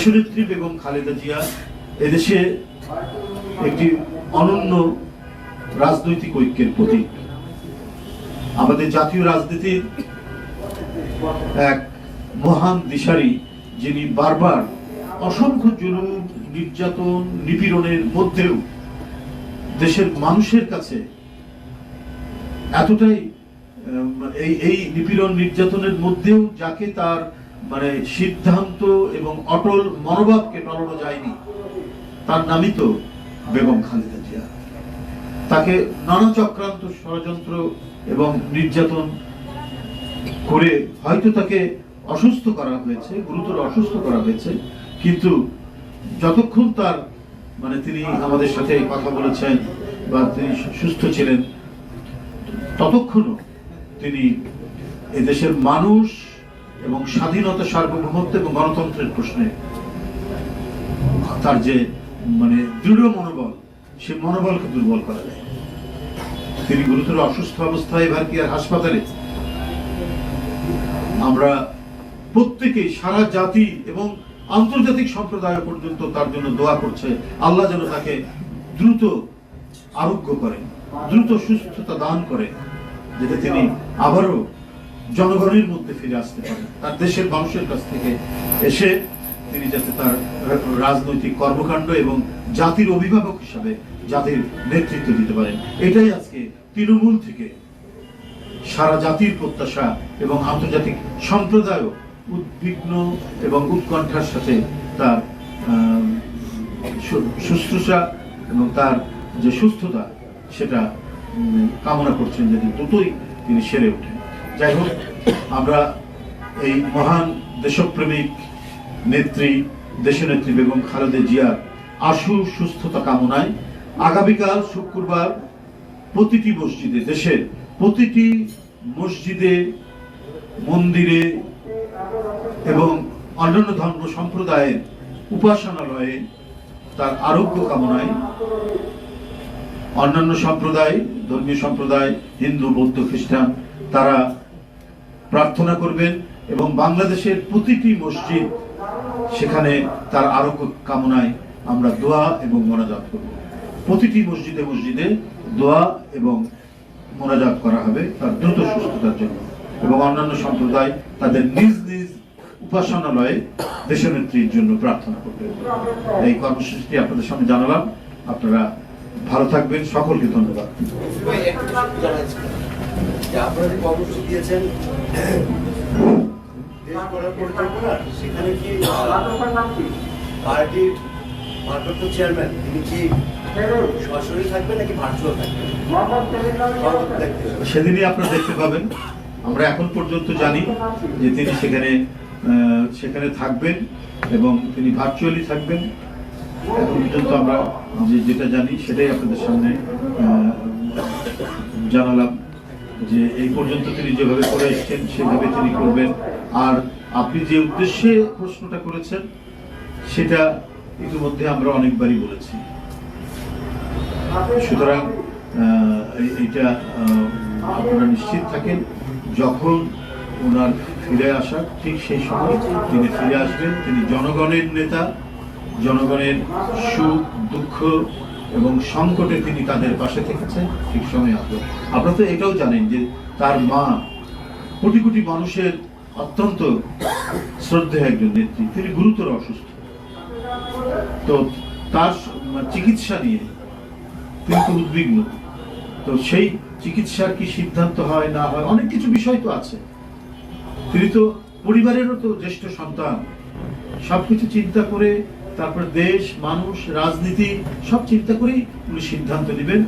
দেশনেত্রী বেগম খালেদা জিয়া এদেশে একটি অনন্য রাজনৈতিক ঐক্যের প্রতীক। আমাদের জাতীয় রাজনীতির এক মহান দিশারি, যিনি বারবার অসংখ্য জুলুম, নির্যাতন, নিপীড়নের মধ্যেও দেশের মানুষের কাছে এতটাই এই নিপীড়ন নির্যাতনের মধ্যেও যাকে তার সিদ্ধান্ত এবং অটল মনোভাবকে টলানো যায়নি, তার নামই তো বেগম খালেদা জিয়া। তাকে নানা চক্রান্ত, ষড়যন্ত্র এবং নির্যাতন করে হয়তো তাকে অসুস্থ করা হয়েছে, গুরুতর অসুস্থ করা হয়েছে, কিন্তু যতক্ষণ তার তিনি আমাদের সাথে কথা বলেছেন বা তিনি সুস্থ ছিলেন, ততক্ষণও তিনি এদেশের মানুষ এবং স্বাধীনতা, সার্বভৌমত্ব এবং গণতন্ত্রের প্রশ্নে তার যে দৃঢ় মনোবল, সে মনোবলকে দুর্বল করা যায়। তিনি গুরুতর অসুস্থ অবস্থায় ভারতীয় হাসপাতালে। আমরা প্রত্যেকেই, সারা জাতি এবং আন্তর্জাতিক সম্প্রদায় পর্যন্ত তার জন্য দোয়া করছে, আল্লাহ যেন তাকে দ্রুত আরোগ্য করেন, দ্রুত সুস্থতা দান করেন, যাতে তিনি আবারও জনগণের মধ্যে ফিরে আসতে পারেন, তার দেশের মানুষের কাছ থেকে এসে তিনি যাতে তার রাজনৈতিক কর্মকাণ্ড এবং জাতির অভিভাবক হিসাবে জাতির নেতৃত্ব দিতে পারেন। এটাই আজকে তৃণমূল থেকে সারা জাতির প্রত্যাশা, এবং আন্তর্জাতিক সম্প্রদায় উদ্বিগ্ন এবং উৎকণ্ঠার সাথে তার শুশ্রূষা এবং তার যে সুস্থতা সেটা কামনা করছেন, যদি দ্রুতই তিনি সেরে ওঠেন। যাই হোক, আমরা এই মহান দেশপ্রেমিক নেত্রী, দেশনেত্রী বেগম খালেদা জিয়ার আশু সুস্থতা কামনায় আগামীকাল শুক্রবার প্রতিটি মসজিদে, দেশের প্রতিটি মসজিদে, মন্দিরে এবং অন্যান্য ধর্ম সম্প্রদায়ের উপাসনালয়ে তার আরোগ্য কামনায় অন্যান্য সম্প্রদায়, ধর্মীয় সম্প্রদায়, হিন্দু, বৌদ্ধ, খ্রিস্টান, তারা প্রার্থনা করবেন এবং বাংলাদেশের প্রতিটি মসজিদ, সেখানে তার আরোগ্য কামনায় আমরা দোয়া এবং মোনাজাত করব। প্রতিটি মসজিদে মসজিদে দোয়া এবং মোনাজাত করা হবে তার দ্রুত সুস্থতার জন্য, এবং অন্যান্য সম্প্রদায় তাদের নিজ নিজ উপাসনালয়ে দেশনেত্রীর জন্য প্রার্থনা করবে। এই কর্মসূচিটি আপনাদের সামনে জানালাম। আপনারা ভালো থাকবেন, সকলকে ধন্যবাদ। আপনারা কর্মসূচি দিয়েছেন দেশ গড়ার পরিকল্পনা, সেখানে কি পার্টির ভারপ্রাপ্ত চেয়ারম্যান তিনি কি সরাসরি থাকবেন নাকি ভার্চুয়াল থাকবেন? সেদিনই আপনারা দেখতে পাবেন। আমরা এখন পর্যন্ত জানি যে তিনি সেখানে থাকবেন এবং তিনি ভার্চুয়ালি থাকবেন। এখন পর্যন্ত আমরা যেটা জানি সেটাই আপনাদের সামনে জানালাম, যে এই পর্যন্ত তিনি যেভাবে করে এসছেন সেভাবে তিনি করবেন। আর আপনি যে উদ্দেশ্যে প্রশ্নটা করেছেন সেটা ইতিমধ্যে আমরা অনেকবারই বলেছি। সুতরাং এইটা আপনারা নিশ্চিত থাকেন, যখন ওনার ফিরে আসার ঠিক সেই সময় তিনি ফিরে আসবেন। তিনি জনগণের নেতা, জনগণের সুখ, দুঃখ এবং সংকটে তিনি তাদের পাশে থেকেছেন, ঠিক সময় আসবেন। আপনারা তো এটাও জানেন যে তার মা কোটি কোটি মানুষের অত্যন্ত শ্রদ্ধেয় একজন নেত্রী, তিনি গুরুতর অসুস্থ। তো তার চিকিৎসা নিয়ে তিনি তো উদ্বিগ্ন। তো সেই চিকিৎসার কি সিদ্ধান্ত হয় না হয়, অনেক কিছু বিষয় তো আছে। তিনি তো পরিবারেরও তো জ্যেষ্ঠ সন্তান। সবকিছু চিন্তা করে তারপর দেশ, মানুষ, রাজনীতি সব চিন্তা করেই উনি সিদ্ধান্ত নেবেন।